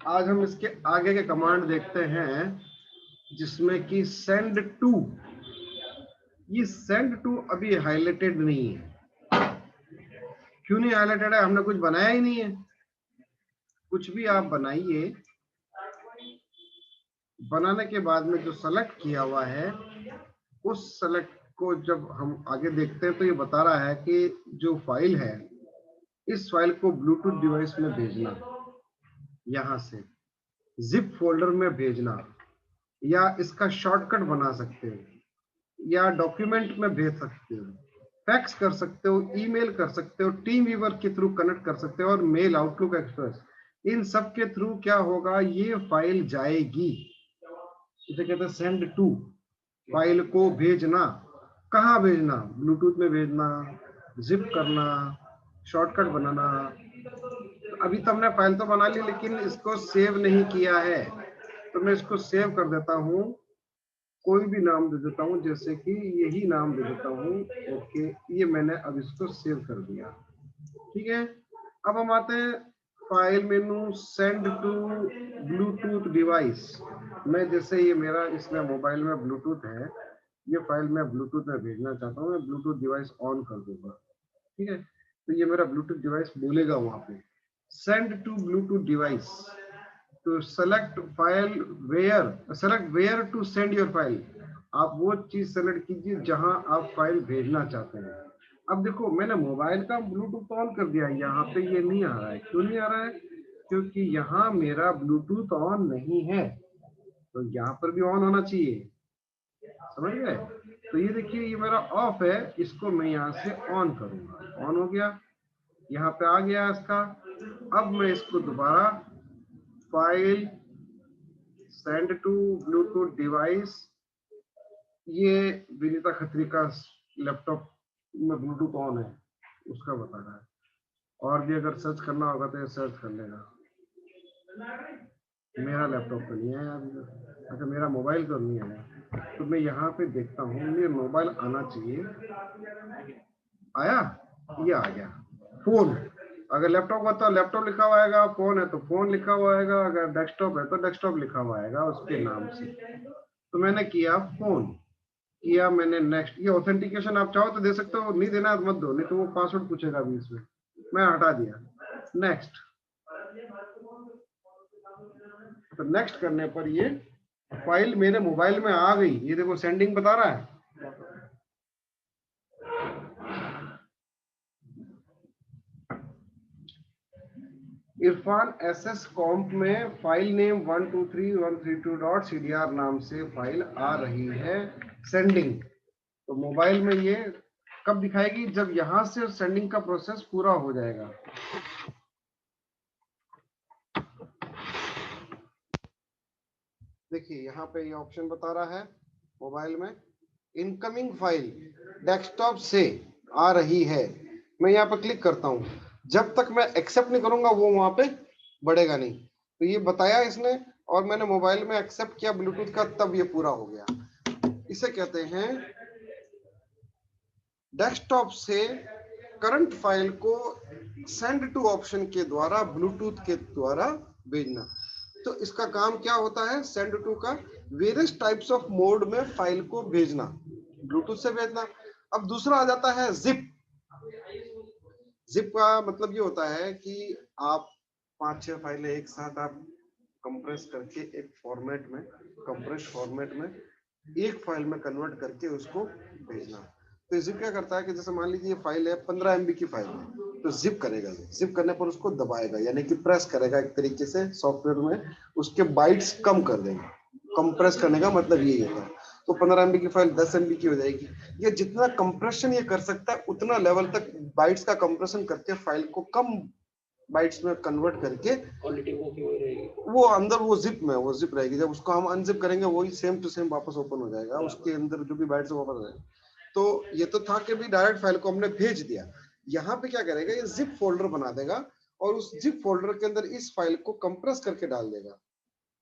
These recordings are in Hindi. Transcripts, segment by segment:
आज हम इसके आगे के कमांड देखते हैं, जिसमें कि सेंड टू। ये सेंड टू अभी हाईलाइटेड नहीं है। क्यों नहीं हाईलाइटेड है? हमने कुछ बनाया ही नहीं है। कुछ भी आप बनाइए, बनाने के बाद में जो सेलेक्ट किया हुआ है, उस सेलेक्ट को जब हम आगे देखते हैं तो ये बता रहा है कि जो फाइल है, इस फाइल को ब्लूटूथ डिवाइस में भेजना, यहां से जिप फोल्डर में भेजना, या इसका शॉर्टकट बना सकते हो, या डॉक्यूमेंट में भेज सकते हो, फैक्स कर सकते हो, ईमेल कर सकते हो, टीम वीवर के थ्रू कनेक्ट कर सकते हो, और मेल, आउटलुक, एक्सप्रेस, इन सब के थ्रू क्या होगा, ये फाइल जाएगी। इसे कहते हैं सेंड टू। फाइल को भेजना। कहाँ भेजना? ब्लूटूथ में भेजना, जिप करना, शॉर्टकट बनाना। अभी तो हमने फाइल तो बना ली, लेकिन इसको सेव नहीं किया है, तो मैं इसको सेव कर देता हूँ। कोई भी नाम दे देता हूँ, जैसे कि यही नाम दे देता हूँ। ओके, ये मैंने अब इसको सेव कर दिया। ठीक है, अब हम आते हैं file menu, send to Bluetooth device. मैं जैसे ये मेरा इसमें मोबाइल में ब्लूटूथ है, ये फाइल मैं ब्लूटूथ में भेजना चाहता हूँ, मैं ब्लूटूथ डिवाइस ऑन कर दूंगा। ठीक है, तो ये मेरा ब्लूटूथ डिवाइस बोलेगा वहां पे सेंड टू ब्लूटूथ डिवाइस। तो select where to send your file. आप वो चीज सेलेक्ट कीजिए जहां आप फाइल भेजना चाहते हैं। अब देखो, मैंने मोबाइल का ब्लूटूथ ऑन कर दिया, यहाँ पे ये नहीं आ रहा है। क्यों नहीं आ रहा है? क्योंकि यहाँ मेरा ब्लूटूथ ऑन नहीं है, तो यहाँ पर भी ऑन होना चाहिए। समझ गए? तो ये देखिए, ये मेरा ऑफ है, इसको मैं यहाँ से ऑन करूंगा। ऑन हो गया, यहाँ पे आ गया इसका। अब मैं इसको दोबारा file send to Bluetooth device, ये विनीता खत्री का लैपटॉप में ब्लूटूथ ऑन है, उसका बता रहा है। और भी अगर सर्च करना होगा तो ये सर्च कर लेगा। मेरा लैपटॉप तो नहीं है अभी तक। अच्छा, मेरा मोबाइल तो नहीं है, तो मैं यहाँ पे देखता हूँ, मेरे मोबाइल आना चाहिए। आया? ये आ गया। फोन, अगर लैपटॉप का तो लैपटॉप लिखा हुआ आएगा, फोन है तो फोन लिखा हुआ आएगा, अगर डेस्कटॉप है तो डेस्कटॉप लिखा हुआ आएगा उसके नाम से। तो मैंने किया फोन, किया मैंने नेक्स्ट। ये ऑथेंटिकेशन आप चाहो तो दे सकते हो, नहीं देना मत दो, नहीं तो वो पासवर्ड पूछेगा अभी इसमें। मैं हटा दिया, नेक्स्ट। तो नेक्स्ट करने पर ये फाइल मेरे मोबाइल में आ गई। ये देखो सेंडिंग बता रहा है। इरफान एसएस कॉम्प में फाइल नेम 123.132.cdr नाम से फाइल आ रही है, सेंडिंग। तो मोबाइल में ये कब दिखाएगी? जब यहां से सेंडिंग का प्रोसेस पूरा हो जाएगा। देखिए यहाँ पे ये ऑप्शन बता रहा है मोबाइल में, इनकमिंग फाइल डेस्कटॉप से आ रही है। मैं यहाँ पर क्लिक करता हूँ, जब तक मैं एक्सेप्ट नहीं करूंगा वो वहां पे बढ़ेगा नहीं। तो ये बताया इसने, और मैंने मोबाइल में एक्सेप्ट किया ब्लूटूथ का, तब ये पूरा हो गया। इसे कहते हैं डेस्कटॉप से करंट फाइल को सेंड टू ऑप्शन के द्वारा ब्लूटूथ के द्वारा भेजना। तो इसका काम क्या होता है? सेंड टू का वेरियस टाइप्स ऑफ मोड में फाइल को भेजना, ब्लूटूथ से भेजना। अब दूसरा आ जाता है जिप। जिप का मतलब ये होता है कि आप 5-6 फाइलें एक साथ आप कंप्रेस करके एक फॉर्मेट में, कंप्रेस फॉर्मेट में एक फाइल में कन्वर्ट करके उसको भेजना। तो जिप क्या करता है कि जैसे मान लीजिए ये फाइल है 15 MB की फाइल है, तो जिप करेगा। जिप करने पर उसको दबाएगा, यानी कि प्रेस करेगा एक तरीके से सॉफ्टवेयर में, उसके बाइट्स कम कर देगा। कंप्रेस करने का मतलब यही होता है। तो 15 MB की फाइल 10 MB की हो जाएगी। ये जितना कंप्रेशन ये कर सकता है उतना लेवल तक बाइट्स का कंप्रेशन करके फाइल को कम बाइट्स में कन्वर्ट करके क्वालिटी वो अंदर वो जिप में वो जिप रहेगी। जब उसको हम अनजिप करेंगे वही सेम टू सेम वापस ओपन हो जाएगा, उसके अंदर जो भी बाइट्स वापस हो जाएगा। तो ये तो था कि भी डायरेक्ट फाइल को हमने भेज दिया। यहाँ पे क्या करेगा, ये जिप फोल्डर बना देगा और उस जिप फोल्डर के अंदर इस फाइल को कंप्रेस करके डाल देगा।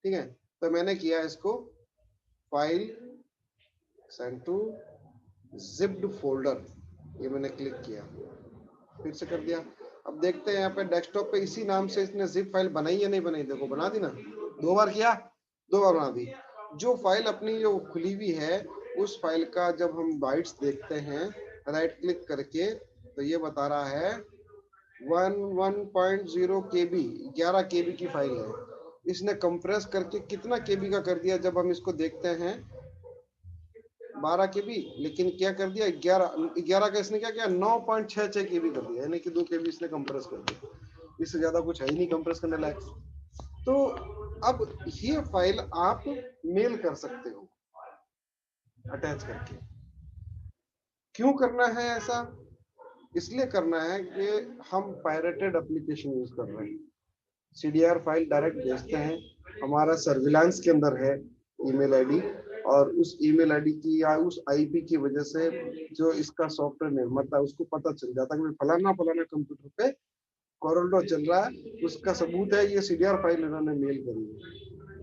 ठीक है, तो मैंने किया इसको file send to zipped folder, ये मैंने क्लिक किया, फिर से कर दिया। अब देखते हैं यहाँ पे डेस्कटॉप पे इसी नाम से इसने जिप फाइल बनाई या नहीं बनाई। देखो बना दी ना, 2 बार किया, 2 बार बना दी। जो फाइल अपनी जो खुली हुई है उस फाइल का जब हम बाइट्स देखते हैं राइट क्लिक करके तो ये बता रहा है 1.0 KB, 11 KB की फाइल है। इसने कंप्रेस करके कितना केबी का कर दिया जब हम इसको देखते हैं 12 KB, लेकिन क्या कर दिया 11 का इसने क्या किया 9.66 KB कर दिया, यानी कि 2 KB इसने कंप्रेस कर दिया। इससे ज्यादा कुछ है ही नहीं कंप्रेस करने लायक। तो अब ये फाइल आप मेल कर सकते हो अटैच करके। क्यों करना है ऐसा? इसलिए करना है कि हम पायरेटेड एप्लीकेशन यूज कर रहे हैं, सीडीआर फाइल डायरेक्ट भेजते हैं, हमारा सर्विलांस के अंदर है ईमेल आईडी, और उस ईमेल आईडी की या उस आईपी की वजह से जो इसका सॉफ्टवेयर निर्माता है उसको पता चल जाता है कि फलाना फलाना कंप्यूटर पे कोरोल्डो चल रहा है, उसका सबूत है ये सीडीआर फाइल इन्होंने मेल करी है।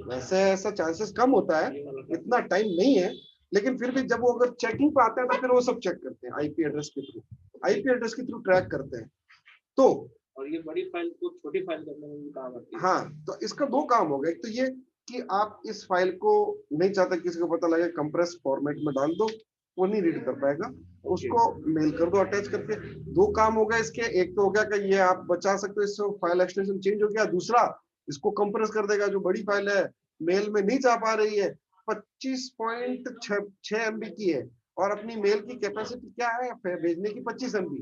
वैसे ऐसा चांसेस कम होता है, इतना टाइम नहीं है, लेकिन फिर भी जब वो अगर चेकिंग पे आते हैं तो फिर वो सब चेक करते हैं आईपी एड्रेस के थ्रू, आईपी एड्रेस के थ्रू ट्रैक करते हैं। तो और ये बड़ी फाइल को छोटी फाइल करने में भी काम आती है। हाँ, तो इसका 2 काम हो गए। एक तो ये कि आप इस फाइल को नहीं चाहते किसी को पता लगे, कंप्रेस फॉर्मेट में डाल दो, वो नहीं रीड कर पाएगा, उसको मेल कर दो अटैच करके। 2 काम हो गए इसके। एक तो हो गया कि ये आप बचा सकते हो, इससे फाइल एक्सटेंशन चेंज हो गया। दूसरा, इसको कंप्रेस कर देगा, जो बड़ी फाइल है मेल में नहीं जा पा रही है, 25.6 MB की है, और अपनी मेल की कैपेसिटी क्या है भेजने की 25 MB,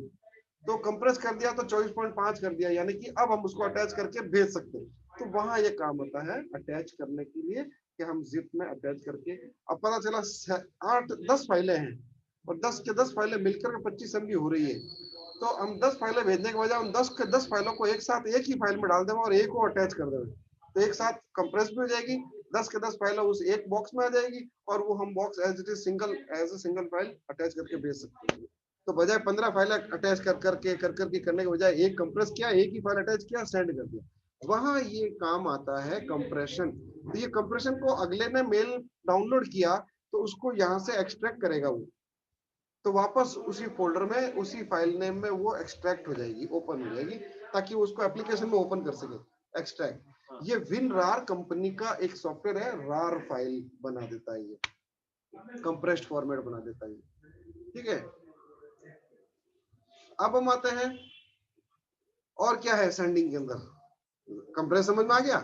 तो कंप्रेस कर दिया तो 24.5 कर दिया, यानी कि अब हम उसको अटैच करके भेज सकते हैं। तो वहां ये काम होता है अटैच करने के लिए कि हम जिप में अटैच करके, अब पता चला 8-10 फाइलें हैं और 10 के 10 फाइलें मिलकर 25 MB हो रही है, तो हम 10 फाइलें भेजने के बजाय उन 10 के 10 फाइलों को एक साथ एक ही फाइल में डाल देंगे और एक को अटैच कर देंगे, तो एक साथ कंप्रेस भी हो जाएगी, 10 के 10 फाइलें उस एक बॉक्स में आ जाएगी, और वो हम box as it is single file attach करके भेज सकते हैं। तो बजाय 15 फाइल अटैच कर करके करने के बजाय एक कंप्रेस किया, एक ही फाइल अटैच किया, सेंड कर दिया। वहां ये काम आता है कंप्रेशन। तो ये कंप्रेशन को अगले ने मेल डाउनलोड किया तो उसको यहाँ से एक्सट्रैक्ट करेगा वो, तो वापस उसी फोल्डर में उसी फाइल नेम में वो एक्सट्रैक्ट हो जाएगी, ओपन हो जाएगी, ताकि वो उसको एप्लीकेशन में ओपन कर सके एक्सट्रैक्ट। ये विनरार कंपनी का एक सॉफ्टवेयर है, रार फाइल बना देता है, ये कंप्रेस्ड फॉर्मेट बना देता है, ठीक है। अब हम आते हैं और क्या है सेंडिंग के अंदर, कंप्रेस समझ में आ गया।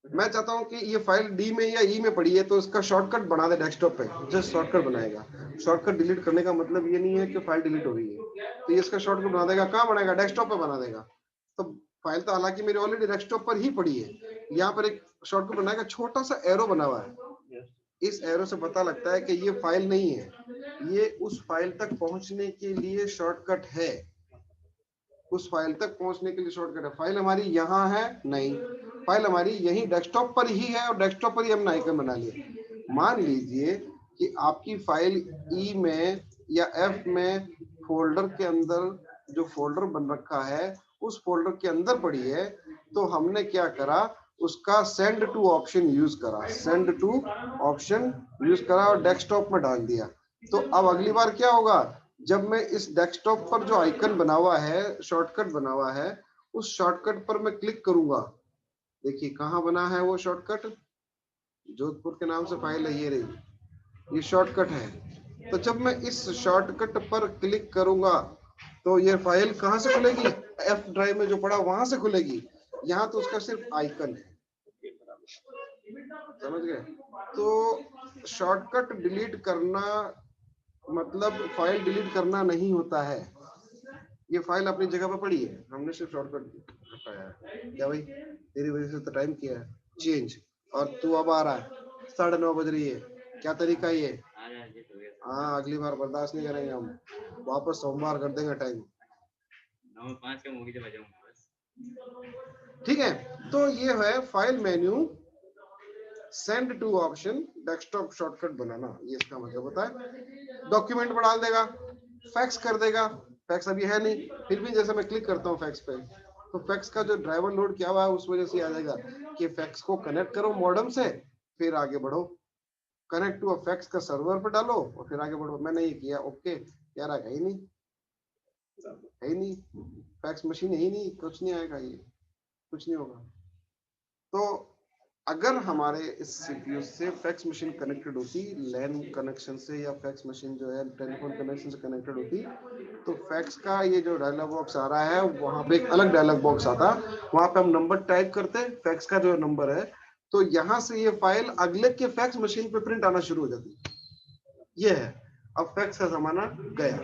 मैं चाहता हूं कि ये फाइल डी में या ई में पड़ी है तो इसका शॉर्टकट बना दे डेस्कटॉप पे, जस्ट शॉर्टकट बनाएगा। शॉर्टकट डिलीट करने का मतलब ये नहीं है कि फाइल डिलीट हो रही है, तो ये इसका शॉर्टकट बना देगा। कहाँ बनाएगा? डेस्कटॉप पे बना देगा। तो फाइल तो हालांकि मेरी ऑलरेडी डेस्कटॉप पर ही पड़ी है, यहाँ पर एक शॉर्टकट बनाएगा, छोटा सा एरो बना हुआ है, इस एरो से पता लगता है कि ये फाइल नहीं है, ये उस फाइल तक पहुंचने के लिए शॉर्टकट है, उस फाइल तक पहुंचने के लिए शॉर्टकट है। फाइल हमारी यहाँ है नहीं, फाइल हमारी यही डेस्कटॉप पर ही है, और डेस्कटॉप पर ही हमने आइकन बना लिया। मान लीजिए कि आपकी फाइल ई में या एफ में फोल्डर के अंदर जो फोल्डर बन रखा है उस फोल्डर के अंदर पड़ी है, तो हमने क्या करा, उसका सेंड टू ऑप्शन यूज करा, सेंड टू ऑप्शन यूज करा और डेस्कटॉप में डाल दिया। तो अब अगली बार क्या होगा, जब मैं इस डेस्कटॉप पर जो आइकन बना हुआ है, शॉर्टकट बना हुआ है, उस शॉर्टकट पर मैं क्लिक करूंगा, देखिए कहाँ बना है वो शॉर्टकट, जोधपुर के नाम से फाइल है, ये रही, ये शॉर्टकट है। तो जब मैं इस शॉर्टकट पर क्लिक करूंगा तो ये फाइल कहाँ से खुलेगी, एफ ड्राइव में जो पड़ा वहां से खुलेगी, यहाँ तो उसका सिर्फ आइकन है, समझ गए। तो शॉर्टकट डिलीट करना मतलब फाइल डिलीट करना नहीं होता है, ये फाइल अपनी जगह पर पड़ी है, हमने सिर्फ शॉर्टकट हटाया है। क्या भाई, तेरी वजह से तो टाइम किया है चेंज, और तू अब आ रहा है, 9:30 बज रही है, क्या तरीका ये? हाँ, अगली बार बर्दाश्त नहीं करेंगे हम, वापस सोमवार कर देंगे टाइम, 9:05 का मूवी चला जाऊंगा बस। ठीक है। तो ये है file menu, send to option, desktop shortcut बनाना, ये इसका मतलब होता है। डॉक्यूमेंट में डाल देगा, फैक्स कर देगा, फैक्स अभी है नहीं, फिर भी जैसे मैं क्लिक करता हूँ फैक्स पे, तो फैक्स का जो ड्राइवर लोड किया हुआ है उस वजह से आ जाएगा कि फैक्स को कनेक्ट करो मॉडेम से, फिर आगे बढ़ो, कनेक्ट टू फैक्स का सर्वर पे डालो और फिर आगे बढ़ो। मैंने ये किया, ओके, यार आ गई नहीं। है ही नहीं, फैक्स मशीन है ही नहीं, कुछ नहीं आएगा, ये कुछ नहीं होगा। तो अगर हमारे इस सीपीयू से फैक्स मशीन कनेक्टेड होती लैन कनेक्शन से, या फैक्स मशीन जो है टेलीफोन कनेक्शन से कनेक्टेड होती, तो फैक्स का ये जो डायलॉग बॉक्स आ रहा है वहां पे एक अलग डायलॉग बॉक्स आता, वहां पे हम नंबर टाइप करते फैक्स का जो नंबर है, तो यहाँ से ये फाइल अगले के फैक्स मशीन पे प्रिंट आना शुरू हो जाती। ये है, अब फैक्स का जमाना गया,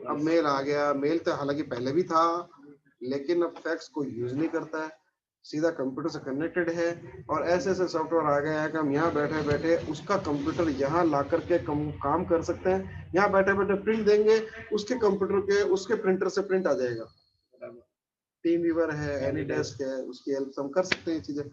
अब मेल आ गया। मेल तो हालांकि पहले भी था, लेकिन अब फैक्स कोई यूज नहीं करता है, सीधा कंप्यूटर से कनेक्टेड है। और ऐसे ऐसे सॉफ्टवेयर आ गए हैं कि हम यहाँ बैठे बैठे उसका कंप्यूटर यहाँ ला करके काम कर सकते हैं। यहाँ बैठे बैठे प्रिंट देंगे, उसके कंप्यूटर के उसके प्रिंटर से प्रिंट आ जाएगा। टीम वीवर है, एनीडेस्क है, उसकी हेल्प से हम कर सकते हैं ये चीजें।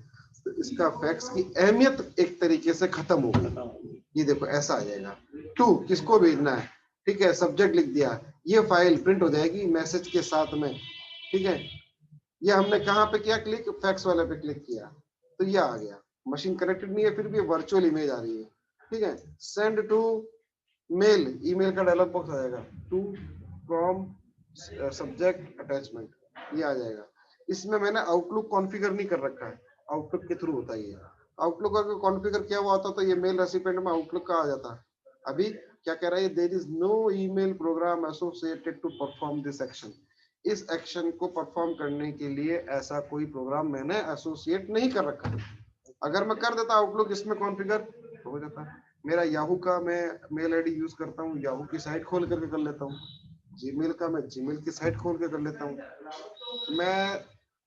तो इसका फैक्स की अहमियत एक तरीके से खत्म हो गई। ये देखो ऐसा आ जाएगा, टू किसको भेजना है, ठीक है, सब्जेक्ट लिख दिया, ये फाइल प्रिंट हो जाएगी मैसेज के साथ में, ठीक है। ये हमने कहाँ पे किया क्लिक, फैक्स वाले पे क्लिक किया, तो ये आ गया। मशीन कनेक्टेड नहीं है, फिर भी वर्चुअल इमेज आ रही है, ठीक है। सेंड टू मेल, ईमेल का डायलॉग बॉक्स आएगा, टू फ्रॉम सब्जेक्ट अटैचमेंट, ये आ जाएगा। इसमें मैंने आउटलुक कॉन्फ़िगर नहीं कर रखा है, आउटलुक के थ्रू होता है ये। आउटलुक अगर कॉन्फ़िगर किया हुआ होता तो ये मेल रेसिपिएंट में आउटलुक का आ जाता। अभी क्या कह रहा है, there is no email program associated to perform this action. इस एक्शन को परफॉर्म करने के लिए ऐसा कोई प्रोग्राम मैंने एसोसिएट नहीं कर रखा है। अगर मैं कर देता आउटलुक इसमें कॉन्फ़िगर हो जाता। मेरा याहू का मैं मेल आईडी यूज करता हूँ, याहू की साइट खोल करके कर लेता हूँ। जीमेल का मैं जीमेल की साइट खोल के कर लेता हूँ। मैं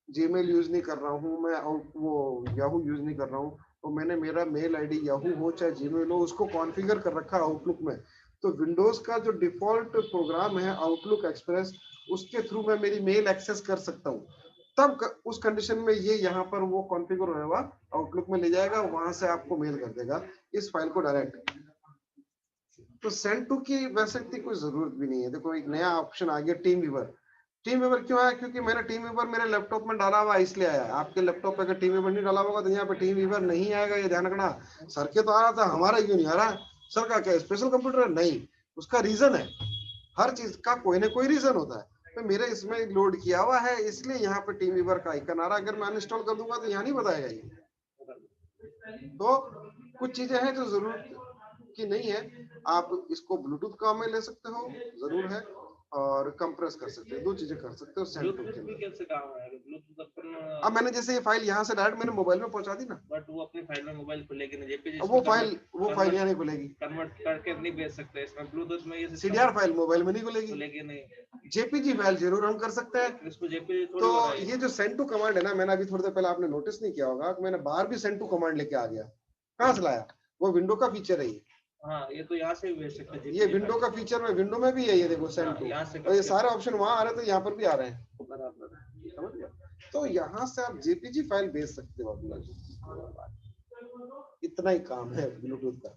जीमेल यूज नहीं कर रहा हूँ, मैं वो याहू यूज नहीं कर रहा हूँ, तो मैंने मेरा मेल आईडी याहू हो चाहे जीमेल हो उसको कॉन्फ़िगर कर रखा है आउटलुक में। तो विंडोज का जो डिफॉल्ट प्रोग्राम है आउटलुक एक्सप्रेस, उसके थ्रू मैं मेरी मेल एक्सेस कर सकता हूँ। तब उस कंडीशन में ये यहाँ पर वो कॉन्फ़िगर होगा, आउटलुक में ले जाएगा, वहां से आपको मेल कर देगा इस फाइल को डायरेक्ट। तो सेंड टू की वैसे इतनी कोई जरूरत भी नहीं है। देखो एक नया ऑप्शन आ गया टीम वीवर। टीम वीवर क्यों आया, क्योंकि मैंने टीम वीवर मेरे लैपटॉप में डाला हुआ इसलिए आया। आपके लैपटॉप पे अगर टीम वीवर नहीं डाला होगा तो यहाँ पे टीम वीवर नहीं आएगा, ये ध्यान रखना। सर के तो आ रहा था, हमारा क्यों नहीं आ रहा? सर का क्या स्पेशल कंप्यूटर है? नहीं, उसका रीजन है, हर चीज का कोई ना कोई रीजन होता है। तो मेरे इसमें लोड किया हुआ है इसलिए यहाँ पे टीम वीवर का आइकन आ रहा है। अगर मैं अनइंस्टॉल कर दूंगा तो यहाँ नहीं बताएगा ये। तो कुछ चीजें हैं जो जरूरत की नहीं है। आप इसको ब्लूटूथ काम में ले सकते हो, जरूर है, और कंप्रेस कर सकते हो, दो चीजें कर सकते हो सेंड टू के अंदर। कैसे काम आएगा ब्लूटूथ अपन? अब मैंने जैसे ये फाइल यहाँ से डायरेक्ट मैंने मोबाइल में पहुंचा दी ना, बट वो अपनी फाइल में मोबाइल खुलेगी नहीं, जेपीजी अब इसमें वो फाइल यहाँ नहीं खुलेगी। कन्वर्ट करके नहीं भेज सकते इसमें ब्लूटूथ में, ये सीडीआर फाइल मोबाइल में नहीं खुलेगी, खुलेगी नहीं। जेपीजी फाइल जरूर हम कर सकते हैं। इसको जेपीजी थोड़ी तो हो रहा है। ये जो सेंड टू कमांड है ना, मैंने अभी थोड़ी देर पहले, आपने नोटिस नहीं किया होगा, मैंने बाहर भी सेंड टू कमांड लेके आ गया। कहाँ से लाया? वो विंडो का फीचर है ये। हाँ, ये तो यहाँ से भी भेज सकते हैं, ये विंडो का फीचर में, विंडो में भी है ये, देखो सेंड टू, यहाँ से और ये सारे ऑप्शन वहां आ रहे हैं तो यहाँ पर भी आ रहे हैं। बराबर। समझ गए? तो यहाँ से आप जेपीजी फाइल भेज सकते हो अपना, इतना ही काम है ब्लूटूथ का,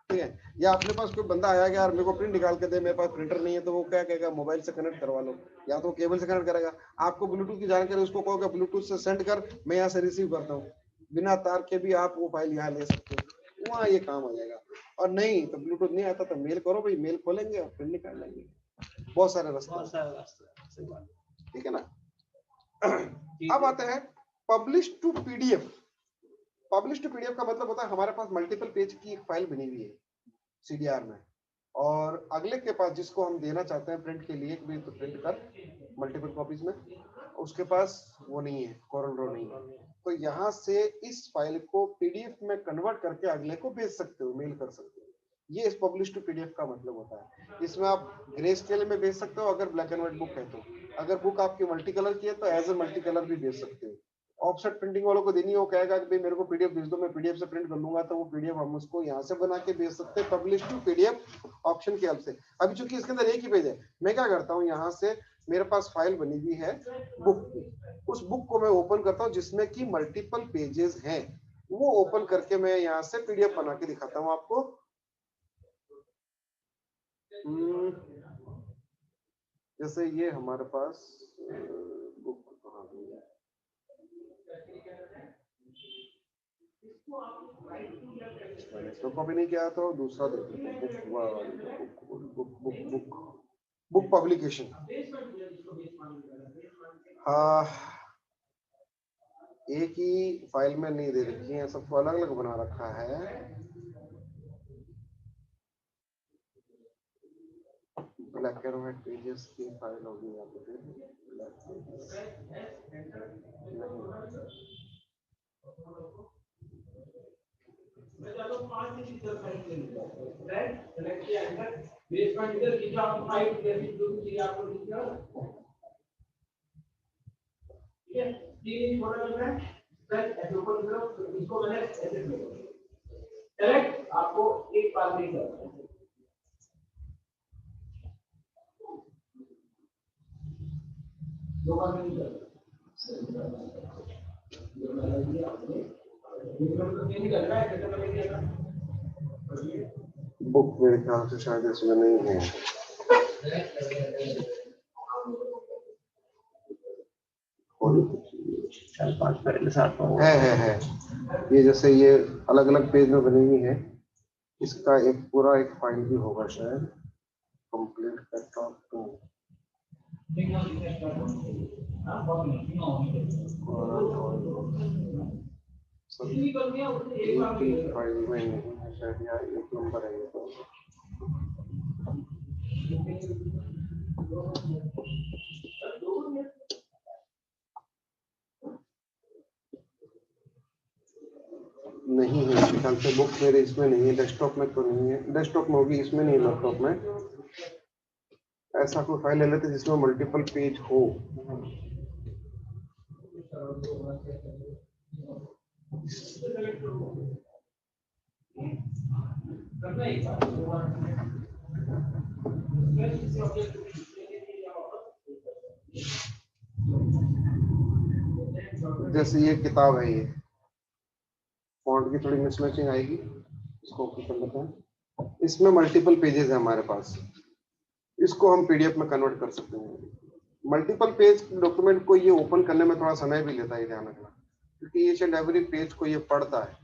ठीक है। या अपने पास कोई बंदा आया कि यार मेरे को प्रिंट निकाल के दे, मेरे पास प्रिंटर नहीं है, तो वो क्या कहेगा, मोबाइल से कनेक्ट करवा लो, या तो केबल से कनेक्ट करेगा। आपको ब्लूटूथ की जानकारी, उसको कहोगे ब्लूटूथ से सेंड कर, मैं यहाँ से रिसीव करता हूँ, बिना तार के भी आप वो फाइल यहाँ ले सकते हो, वहाँ ये काम आ जाएगा। और नहीं तो ब्लूटूथ नहीं आता तो मेल करो भाई, मेल खोलेंगे और प्रिंट निकाल लेंगे। बहुत सारे रास्ते, ठीक है ना। अब आते हैं publish to PDF. Publish to PDF का मतलब होता है हमारे पास मल्टीपल पेज की एक फाइल बनी हुई है सीडीआर में, और अगले के पास जिसको हम देना चाहते हैं प्रिंट के लिए भी, तो प्रिंट कर मल्टीपल कॉपीज में, उसके पास वो नहीं है, कोरल ड्रॉ नहीं है, तो यहाँ से इस फाइल को पीडीएफ में कन्वर्ट करके अगले को भेज सकते हो, मेल कर सकते हो। ये इस पब्लिश टू पीडीएफ का मतलब होता है। इसमें आप ग्रे स्केल में भेज सकते हो अगर ब्लैक एंड व्हाइट बुक है तो, अगर बुक आपकी मल्टी कलर की है तो एज ए मल्टी कलर भी भेज सकते हो। ऑफसेट प्रिंटिंग वालों को देनी हो, कहेगा कि भाई मेरे को पीडीएफ भेज दो, मैं पीडीएफ से प्रिंट कर लूंगा, तो वो पीडीएफ हम उसको यहाँ से बना के भेज सकते हैं पब्लिश टू पीडीएफ ऑप्शन की हेल्प से। अभी चूंकि इसके अंदर एक ही पेज है, मैं क्या करता हूँ, यहाँ से मेरे पास फाइल बनी हुई है बुक की, उस बुक को मैं ओपन करता हूँ जिसमें कि मल्टीपल पेजेस हैं, वो ओपन करके मैं यहाँ से पीडीएफ बना के दिखाता हूँ आपको। जैसे ये हमारे पास बुक कहाँ गई है, मैंने इसको कॉपी नहीं किया तो दूसरा देख लेते हैं, book book book book book book. Book publication, हाँ एक ही फाइल में नहीं दे रखी है, सबको अलग अलग बना रखा है। ब्लैक एंड व्हाइट पेजेस की फाइल होगी यहाँ पे, आपको एक बार नहीं करना बुक मेरे ख्याल से शायद इसमें नहीं है। है ये, जैसे ये अलग अलग पेज में बनी हुई है, इसका एक पूरा एक फाइल भी होगा शायद, कंप्लीट कैटलॉग टू, फाइल में नहीं है शायद, यार एक नंबर है ये तो। नहीं है मेरे ख्याल से बुक मेरे इसमें नहीं है, डेस्कटॉप में तो नहीं है, डेस्कटॉप में होगी, इसमें नहीं है, लैपटॉप में। ऐसा कोई फाइल ले लेते जिसमें मल्टीपल पेज हो। जैसे ये किताब है, ये फॉन्ट की थोड़ी मिसमैचिंग आएगी, इसको ओपन कर लेते हैं। इसमें मल्टीपल पेजेस है हमारे पास, इसको हम पीडीएफ में कन्वर्ट कर सकते हैं। मल्टीपल पेज डॉक्यूमेंट को ये ओपन करने में थोड़ा समय भी लेता है, ध्यान रखना, क्योंकि ईच एंड एवरी पेज को ये पढ़ता है,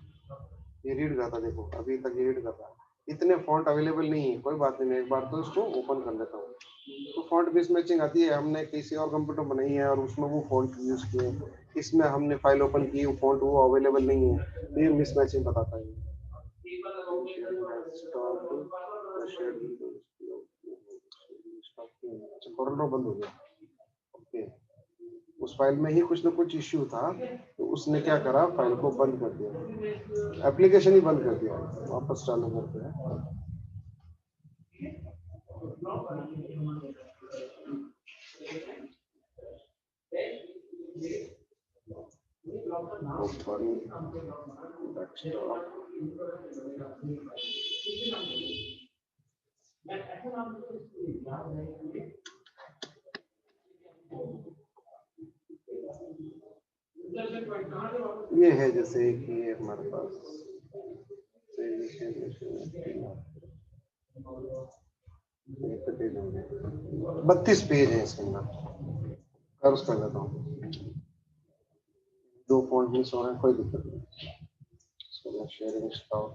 ये रीड करता है। देखो अभी तक ये रीड कर रहा है, इतने फॉन्ट अवेलेबल नहीं है, कोई बात नहीं, एक बार तो इसको ओपन कर लेता हूँ। तो फॉन्ट मिसमैचिंग आती है, हमने किसी और कंप्यूटर बनाई है और उसमें वो फॉन्ट यूज किए, इसमें हमने फाइल ओपन की, वो फॉन्ट वो अवेलेबल नहीं है, तो ये मिसमैचिंग बताता है। बंद हो गया, ओके। उस फाइल में ही कुछ ना कुछ इश्यू था, तो उसने क्या करा, फाइल को बंद कर दिया, एप्लीकेशन ही बंद कर दिया, वापस चालू करते हैं। ये है जैसे कि ये हमारे पास 32 पेज है इसके अंदर, कर्स कर देता हूँ, 2 फॉन्ट मिस हो रहे हैं, कोई दिक्कत नहीं, इसको मैं शेयरिंग स्टॉप।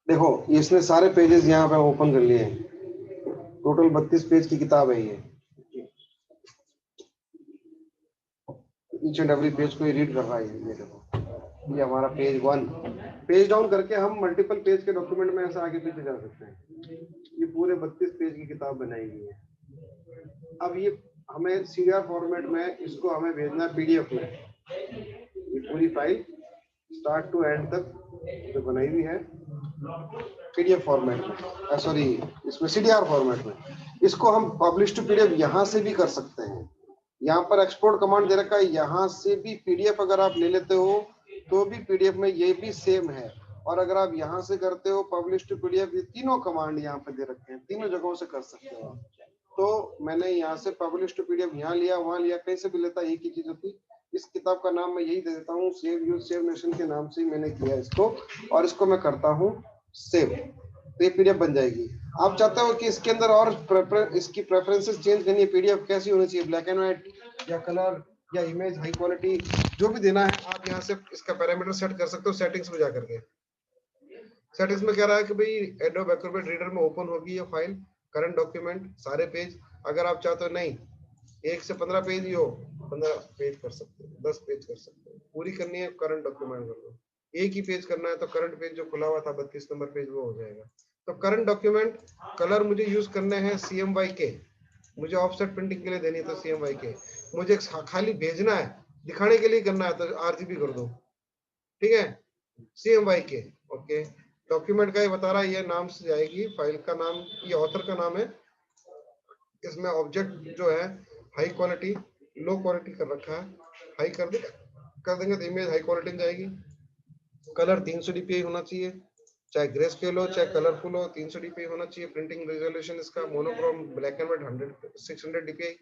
देखो इसने सारे पेजेस यहाँ पे ओपन कर लिए हैं, टोटल 32 पेज की किताब है ये, ईच एंड एवरी पेज को रीड कर रहा है। ये देखो, ये हमारा पेज 1, पेज डाउन करके हम मल्टीपल पेज के डॉक्यूमेंट में ऐसा आगे पीछे जा सकते हैं। ये पूरे 32 पेज की किताब बनाई गई है। अब ये हमें सीडीआर फॉर्मेट में इसको हमें भेजना है पीडीएफ में, ये पूरी फाइल स्टार्ट टू एंड तक जो बनाई हुई है पीडीएफ फॉर्मेट में, सॉरी इसमें सीडीआर फॉर्मेट में, इसको हम पब्लिश टू पीडीएफ यहाँ से भी कर सकते हैं। यहाँ पर एक्सपोर्ट कमांड दे रखा है, यहाँ से भी पीडीएफ अगर आप ले लेते हो तो भी पीडीएफ में ये भी सेम है, और अगर आप यहाँ से करते हो पब्लिश टू पीडीएफ, ये तीनों कमांड यहाँ पे दे रखे हैं, तीनों जगहों से कर सकते हो आप। तो मैंने यहाँ से पब्लिश टू पीडीएफ यहाँ लिया, वहां लिया, कहीं से भी लेता एक ही चीज होती। इस किताब का नाम मैं यही दे देता हूँ, सेव यूज सेव नेशन के नाम से मैंने किया इसको, और इसको मैं करता हूँ सेव, तो ये पीडीएफ बन जाएगी। आप चाहते हो कि इसके अंदर और इसकी प्रेफरेंसेस चेंज करनी है, पीडीएफ कैसी होनी चाहिए, ब्लैक एंड व्हाइट या कलर या इमेज हाई क्वालिटी, जो भी देना है आप यहाँ से इसका पैरामीटर सेट कर सकते हो सेटिंग्स में जाकर के। सेटिंग्स में कह रहा है कि भाई एडोब एक्रोबैट रीडर में ओपन होगी ये फाइल, करंट डॉक्यूमेंट सारे पेज। अगर आप चाहते हो नहीं 1 से 15 पेज ही हो, 15 पेज कर सकते हो, 10 पेज कर सकते हो। पूरी करनी है करंट डॉक्यूमेंट कर लो। एक ही पेज करना है तो करंट पेज जो खुला हुआ था 32 नंबर पेज वो हो जाएगा। तो करंट डॉक्यूमेंट कलर मुझे यूज करने हैं CMYK, मुझे ऑफसेट प्रिंटिंग के लिए देनी है तो CMYK, मुझे खाली भेजना है दिखाने के लिए करना है तो RGB कर दो, ठीक है, CMYK। ओके, डॉक्यूमेंट का ये बता रहा है, ये नाम से जाएगी फाइल का नाम, ये ऑथर का नाम है। इसमें ऑब्जेक्ट जो है हाई क्वालिटी, लो क्वालिटी कर रखा है, हाई कर देंगे तो इमेज हाई क्वालिटी में जाएगी। कलर 300 dpi होना चाहिए, चाहे ग्रे स्केल हो चाहे कलरफुल हो, 300 dpi होना चाहिए। प्रिंटिंग रेजोल्यूशन इसका monochrome black and white 600 dpi।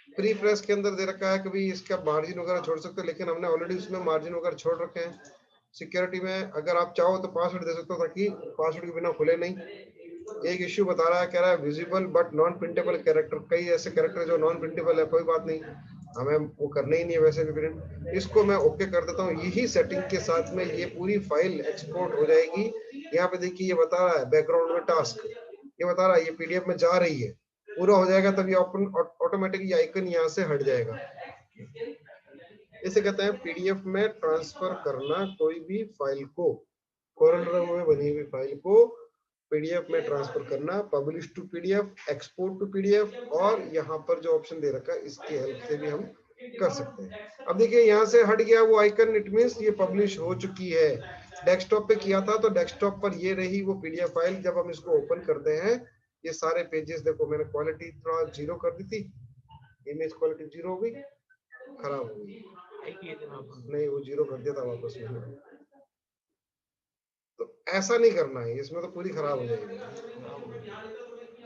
Pre press के अंदर दे रखा है कि भाई इसका मार्जिन वगैरह छोड़ सकते हो, लेकिन हमने ऑलरेडी उसमें मार्जिन वगैरह छोड़ रखे हैं। सिक्योरिटी में अगर आप चाहो तो पासवर्ड दे सकते हो ताकि पासवर्ड के बिना खुले नहीं। एक इश्यू बता रहा है, कह रहा है visible but non printable character, कई ऐसे कैरेक्टर जो नॉन प्रिंटेबल है, कोई बात नहीं, हमें वो करने ही नहीं है वैसे भी प्रिंट। इसको मैं ओके कर देता हूँ। यही सेटिंग के साथ में ये पूरी फाइल एक्सपोर्ट हो जाएगी। यहाँ पे देखिए ये बता रहा है बैकग्राउंड में टास्क, ये बता रहा है ये PDF में जा रही है, पूरा हो जाएगा तब ये ऑटोमेटिक ये आइकन यहाँ से हट जाएगा। इसे कहते हैं PDF में ट्रांसफर करना कोई भी फाइल को, कोरल ड्रॉ में बनी हुई फाइल को PDF में ट्रांसफर करना, publish to PDF, export to PDF, और यहाँ पर जो ऑप्शन दे रखा है इसकी हेल्प से भी हम कर सकते हैं। अब देखिए यहाँ से हट गया वो आइकन, इट मींस ये पब्लिश हो चुकी है। डेस्कटॉप पे किया था तो डेस्कटॉप पर ये रही वो PDF फाइल। जब हम इसको ओपन करते हैं ये सारे पेजेस, देखो मैंने क्वालिटी थोड़ा 0 कर दी थी, इमेज क्वालिटी 0 हो गई, खराब हो गई, नहीं वो 0 कर दिया था वापस में। तो ऐसा नहीं करना है, इसमें तो पूरी खराब हो जाएगी,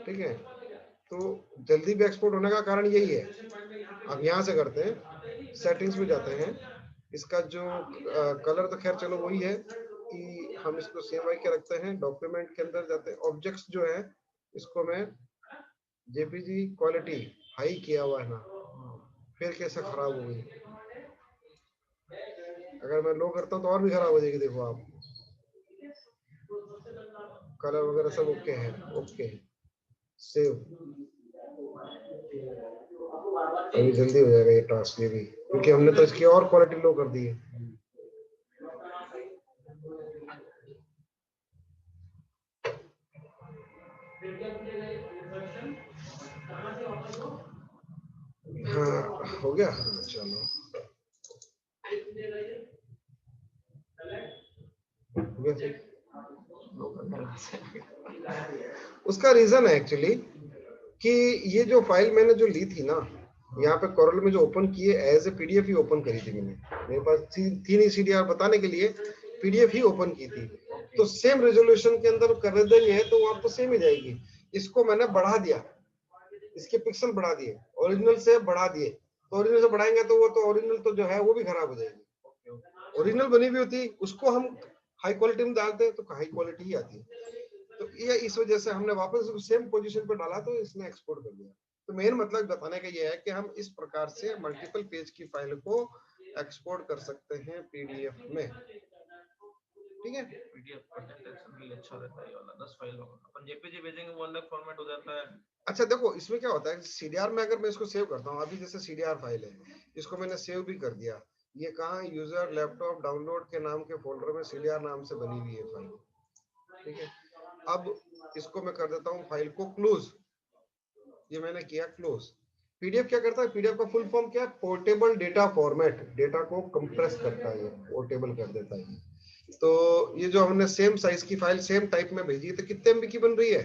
ठीक है। तो जल्दी भी एक्सपोर्ट होने का कारण यही है। अब यहाँ से करते हैं, सेटिंग्स में जाते हैं, इसका जो कलर तो खैर चलो वही है कि हम इसको CMYK रखते हैं। डॉक्यूमेंट के अंदर जाते हैं, ऑब्जेक्ट्स जो है इसको मैं JPG क्वालिटी हाई किया हुआ है ना, फिर कैसे खराब हो गई। अगर मैं लो करता हूँ तो और भी खराब हो जाएगी। देखो आप कलर वगैरह सब ओके है, ओके सेव, अभी जल्दी हो जाएगा ये टास्क, ये भी क्योंकि हमने तो इसकी और क्वालिटी लो कर दी है। हाँ हो गया, हाँ चलो उसका रीजन है एक्चुअली कि ये जो फाइल मैंने जो ली थी ना, यहाँ पे कोरल में जो ओपन किए एज ए PDF ही ओपन करी थी मैंने, मेरे पास थी नहीं CDR बताने के लिए, PDF ही ओपन की थी। तो सेम रेजोल्यूशन के अंदर कर देंगे तो वो आपको सेम ही जाएगी। इसको मैंने बढ़ा दिया, इसके पिक्सल बढ़ा दिए, ओरिजिनल से बढ़ा दिए। तो ओरिजिनल से बढ़ाएंगे तो वो तो ओरिजिनल तो जो है वो भी खराब हो जाएगी। ओरिजिनल बनी हुई होती उसको हम हाई क्वालिटी में डालते हैं तो हाई क्वालिटी ही आती है। तो ये इस वजह से हमने वापस सेम पोजीशन पे डाला तो इसने एक्सपोर्ट कर दिया। तो मेन मतलब बताने का ये है कि हम इस प्रकार से मल्टीपल पेज की फाइल को एक्सपोर्ट कर सकते हैं PDF में, ठीक है। PDF प्रेजेंटेशन के लिए अच्छा रहता है ये वाला 10 फाइल होगा, अपन JPG भेजेंगे वो अलग फॉर्मेट हो जाता है। अच्छा देखो इसमें क्या होता है, CDR में अगर मैं इसको सेव करता हूँ, अभी जैसे CDR फाइल है, इसको मैंने सेव भी कर दिया, ये कहाँ यूजर लैपटॉप डाउनलोड के नाम के फोल्डर में CDR नाम से बनी हुई है फाइल, ठीक है। अब इसको मैं कर देता हूँ फाइल को क्लोज, ये मैंने किया क्लोज। PDF क्या करता है, PDF का फुल फॉर्म क्या है, पोर्टेबल डेटा फॉर्मेट, डेटा को कंप्रेस करता है, पोर्टेबल कर देता है। तो ये जो हमने सेम साइज की फाइल सेम टाइप में भेजी है तो कितने MB की बन रही है,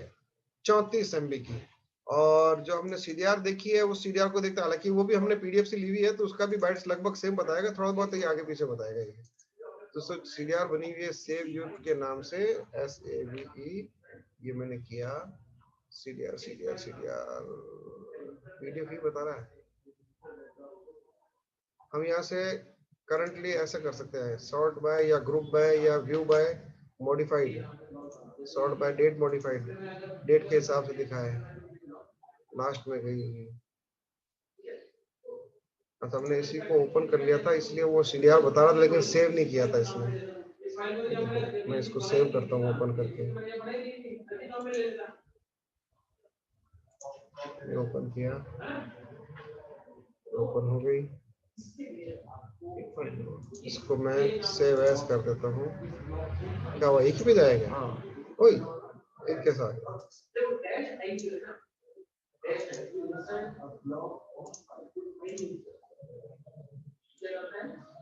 34 MB की। और जो हमने CDR देखी है वो CDR को देखते हैं, हालांकि वो भी हमने PDF से ली हुई है तो उसका भी बाइट्स लगभग सेम बताएगा, थोड़ा बहुत ये आगे पीछे बताएगा ये। तो सर CDR बनी हुई है सेव यूट के नाम से, SAVE, ये मैंने किया CDR PDF ही बता रहा है। हम यहाँ से करंटली ऐसा कर सकते हैं, सॉर्ट बाय या ग्रुप बाय या view by modified, sort by date modified, date के हिसाब से दिखा है, लास्ट में गई हुई। तो हमने इसी को ओपन कर लिया था, इसलिए वो CDR बता रहा था, लेकिन सेव नहीं किया था इसमें। देखो मैं इसको सेव करता हूँ ओपन करके, ओपन किया, ओपन हो गई। इसको मैं सेव एज कर देता हूँ। क्या हुआ, एक ही पे जाएगा? हाँ ओए एक के साथ